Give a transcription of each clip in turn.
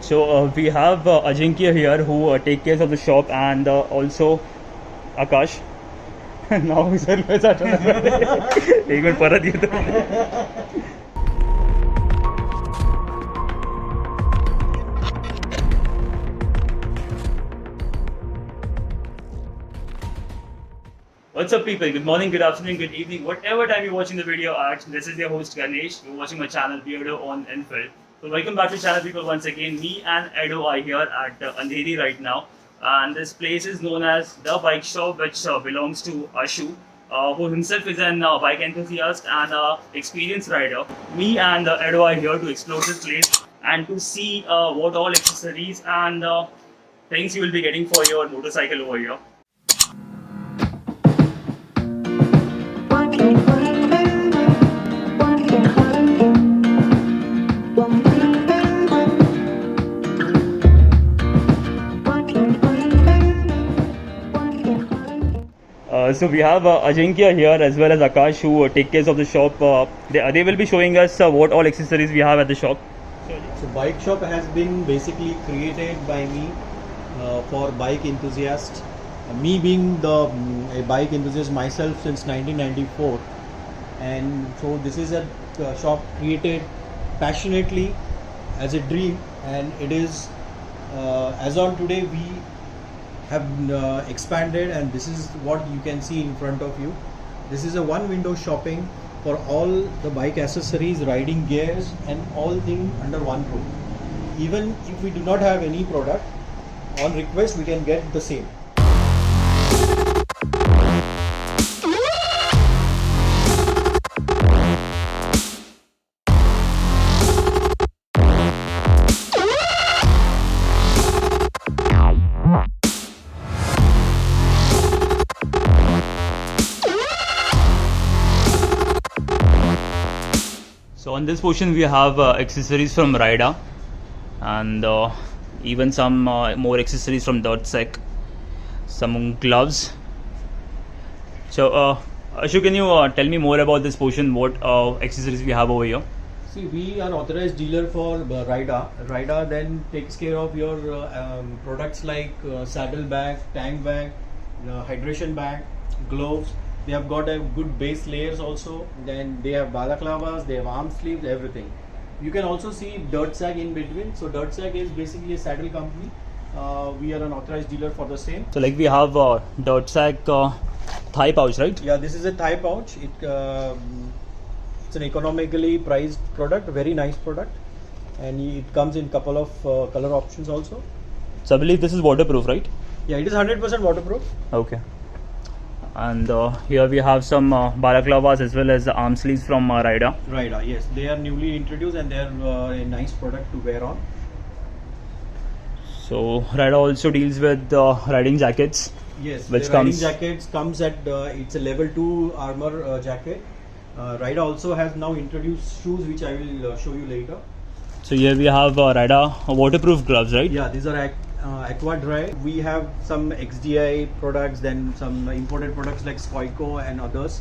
So we have Ajinkya here who take care of the shop and also Akash. नाव विसरलो एक minute परत येतो. What's up people, good morning, good afternoon, good evening, whatever time you're watching the video at. This is your host Ganesh, you're watching my channel Beardo on Enfield. So welcome back to channel people once again. Me and Edo are here at Andheri right now. And this place is known as The Bike Shop, which belongs to Ashu, who himself is an bike enthusiast and experienced rider. Me and Edo are here to explore this place and to see what all accessories and things you will be getting for your motorcycle over here. So we have Ajinkya here as well as Akash who take care of the shop. They will be showing us what all accessories we have at the shop. So bike shop has been basically created by me for bike enthusiasts. Me being a bike enthusiast myself since 1994, and so this is a shop created passionately as a dream, and it is as on today we have expanded, and this is what you can see in front of you. This is a one window shopping for all the bike accessories, riding gears and all things under one roof. Even if we do not have any product, on request we can get the same. So on this portion we have accessories from Rida and even some more accessories from Dirtsec, some gloves. So Ashu, can you tell me more about this portion, what accessories we have over here? See, we are authorized dealer for Rida. Rida then takes care of your products like saddle bag, tank bag, hydration bag, gloves. They have got a good base layers also. Then they have balaclavas, they have arm sleeves, everything. You can also see Dirtsec in between. So Dirtsec is basically a saddle company. We are an authorized dealer for the same. So like we have Dirtsec thigh pouch, right? Yeah, this is a thigh pouch. It's an economically priced product, very nice product, and it comes in couple of color options also. So I believe this is waterproof, right? Yeah, it is 100% waterproof. Okay. And here we have some balaclavas as well as arm sleeves from Rida. Rida, yes, they are newly introduced and they are a nice product to wear on. So Rida also deals with riding jackets. Yes, which the comes riding jackets comes at it's a level 2 armor jacket. Rida also has now introduced shoes which I will show you later. So here we have Rida waterproof gloves, right? Yeah, these are Aqua Dry. We have some XDI products, then some imported products like Skoiko and others,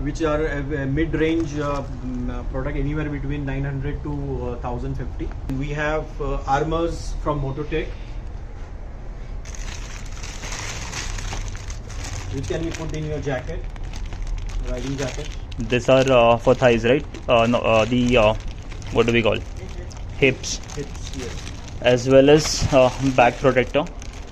which are a mid-range product anywhere between 900 to 1050. We have armors from Mototech, which can be put in your jacket, riding jacket. These are for thighs, right? No, what do we call? Hips. Hips, yes. As well as back protector.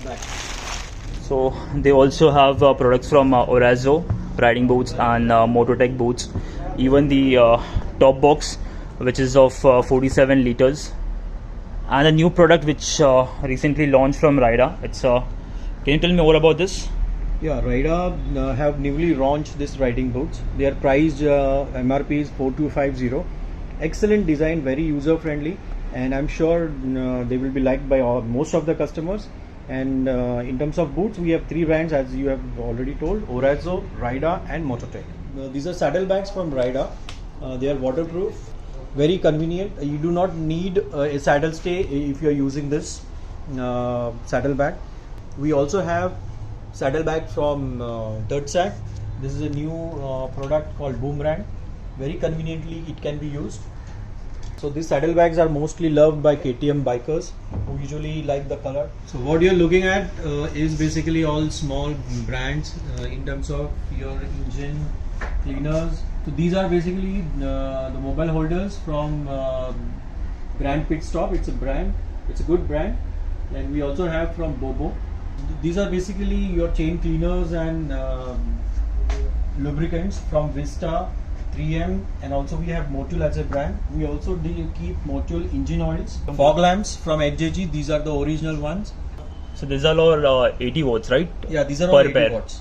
Back. So they also have products from Orazo riding boots and Mototech boots. Even the top box, which is of 47 liters, and a new product which recently launched from Rida. It's can you tell me more about this? Yeah, Rida have newly launched this riding boots. They are priced MRP is 4250. Excellent design, very user friendly, and I'm sure they will be liked by most of the customers. And in terms of boots, we have 3 brands as you have already told: Orazo, Rida and Mototech. These are saddle bags from Rida. They are waterproof, very convenient. You do not need a saddle stay if you are using this saddle bag. We also have saddle bag from Dirtsec. This is a new product called Boomerang. Very conveniently it can be used. So these saddlebags are mostly loved by KTM bikers who usually like the color. So what you're looking at is basically all small brands in terms of your engine cleaners. So these are basically the mobile holders from Grand Pit Stop. It's a brand. It's a good brand. And we also have from Bobo. These are basically your chain cleaners and lubricants from Vista, 3M, and also we have Motul as a brand. We also keep Motul engine oils. Fog lamps from HJG. These are the original ones. So these are all 80 watts, right? Yeah, these are Per all 80 pair. watts.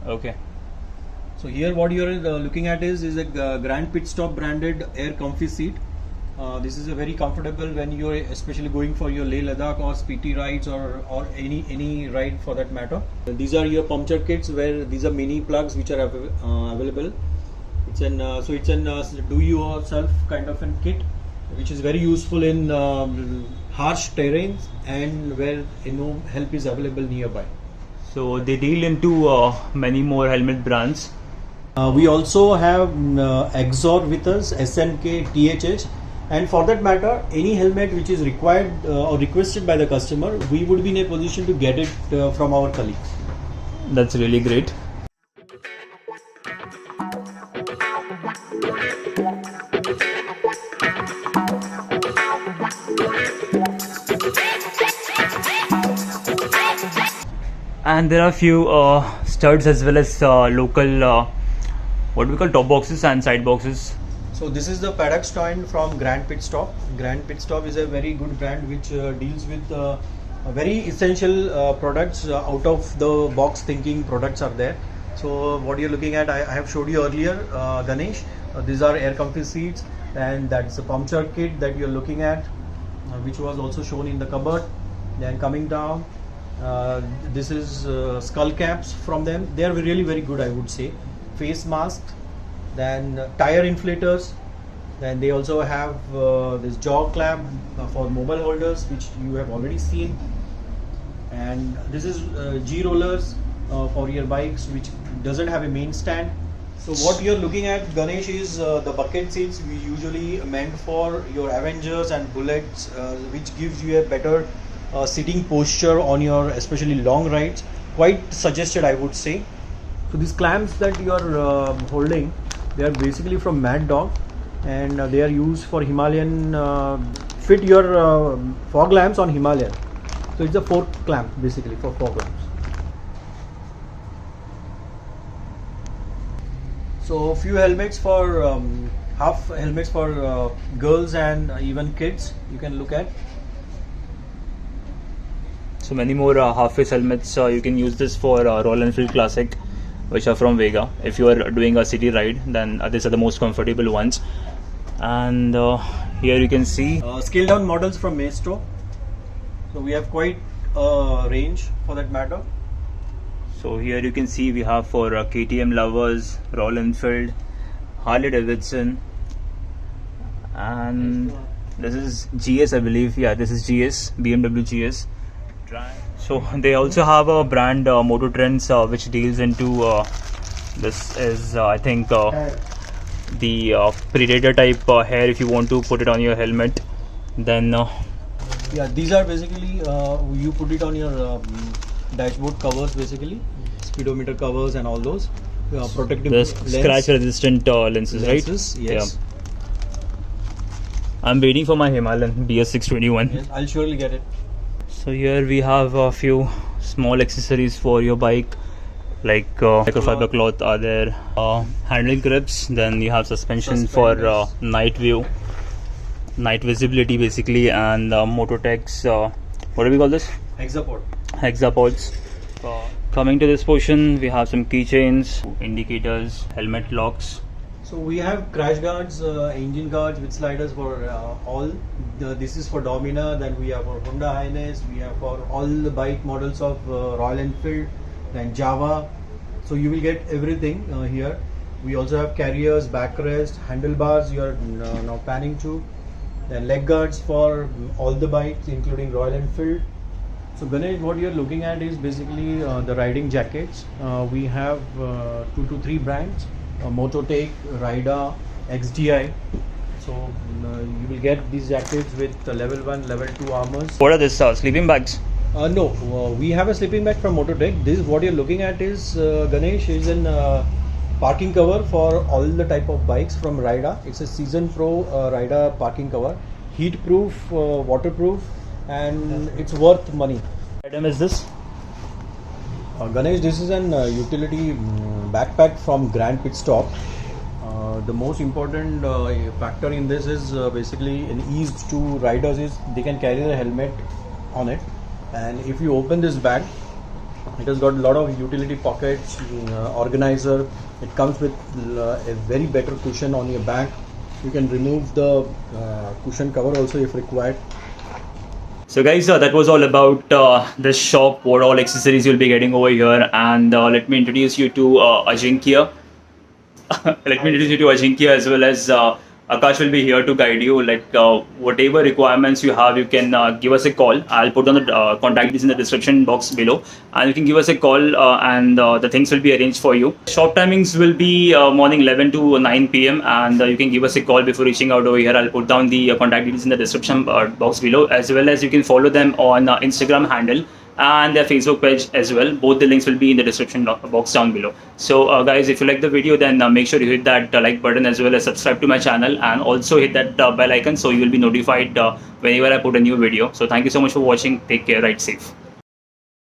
Okay. So here what you are looking at is a Grand Pit Stop branded air comfy seat. This is a very comfortable when you are especially going for your Leh Ladakh or Spiti rides or any ride for that matter. These are your puncture kits where these are mini plugs which are available. It's an do yourself kind of a kit which is very useful in harsh terrains and where no help is available nearby. So they deal into many more helmet brands. We also have Exor with us, SNK, THH, and for that matter, any helmet which is required or requested by the customer, we would be in a position to get it from our colleagues. That's really great. And there are few studs as well as local what we call top boxes and side boxes. So this is the paddock stand from Grand Pit Stop. Grand Pit Stop is a very good brand which deals with very essential products. Out of the box thinking products are there. So what you're looking at, I have showed you earlier, Ganesh. These are air comfy seats, and that's a puncture kit that you're looking at, which was also shown in the cupboard. Then coming down, this is skull caps from them. They are really very good, I would say. Face mask, then tire inflators, then they also have this jaw clamp for mobile holders, which you have already seen, and this is G rollers for your bikes, which doesn't have a main stand. So what you're looking at, Ganesh, is the bucket seats we usually meant for your Avengers and Bullets, which gives you a better sitting posture on your especially long rides. Quite suggested, I would say. So these clamps that you are holding, they are basically from Mad Dog, and they are used for Himalayan, fit your fog lamps on Himalayan. So it's a fork clamp basically for fog lamps. So few helmets for half helmets for girls and even kids you can look at. So many more half-face helmets. You can use this for Royal Enfield Classic, which are from Vega. If you are doing a city ride, then these are the most comfortable ones. And here you can see Scaled down models from Maestro. So we have quite a range for that matter. So here you can see we have for KTM lovers, Royal Enfield, Harley Davidson, and this is GS, I believe. Yeah, this is GS, BMW GS. So they also have a brand Moto Trends which deals into this is I think the Predator type hair if you want to put it on your helmet. Then yeah, these are basically you put it on your dashboard covers, basically speedometer covers and all those protective the lens. scratch resistant lenses, right? Yes. Yeah. I'm waiting for my Himalayan BS621. Yes, I'll surely get it. So here we have a few small accessories for your bike, like microfiber cloth are there, handle grips, then you have suspension for night view, night visibility basically, and Mototex, what do we call this? Hexapod. Hexapods. Coming to this portion, we have some keychains, indicators, helmet locks. So we have crash guards, engine guards with sliders for all. This is for Dominar. Then we have for Honda Highness. We have for all the bike models of Royal Enfield, then Java. So you will get everything here. We also have carriers, backrest, handlebars. You are now panning to. Then leg guards for all the bikes, including Royal Enfield. So Ganesh, what you're looking at is basically the riding jackets. We have 2 to 3 brands. Mototech, Rida, XDI. So you will get these jackets with level 1, level 2 armors. What are these sleeping bags? No, we have a sleeping bag from Mototech. This what you're looking at is Ganesh is an parking cover for all the type of bikes from Rida. It's a Season Pro Rida parking cover, heat proof, waterproof, and it's worth money. Item is this? Ganesh, this is an utility backpack from Grand Pit Stop. The most important factor in this is basically an ease to riders is they can carry the helmet on it, and if you open this bag, it has got a lot of utility pockets, organizer. It comes with a very better cushion on your back. You can remove the cushion cover also if required. So guys, that was all about this shop, what all accessories you'll be getting over here, and let me introduce you to Ajinkya. Let me introduce you to Ajinkya, as well as Akash will be here to guide you. Like whatever requirements you have, you can give us a call. I'll put on the contact details in the description box below, and you can give us a call, and the things will be arranged for you. Shop timings will be morning 11 to 9 p.m. and you can give us a call before reaching out over here. I'll put down the contact details in the description box below, as well as you can follow them on Instagram handle and their Facebook page as well. Both the links will be in the description box down below. So guys, if you like the video, then make sure you hit that like button, as well as subscribe to my channel, and also hit that bell icon so you will be notified whenever I put a new video. So thank you so much for watching. Take care, ride safe.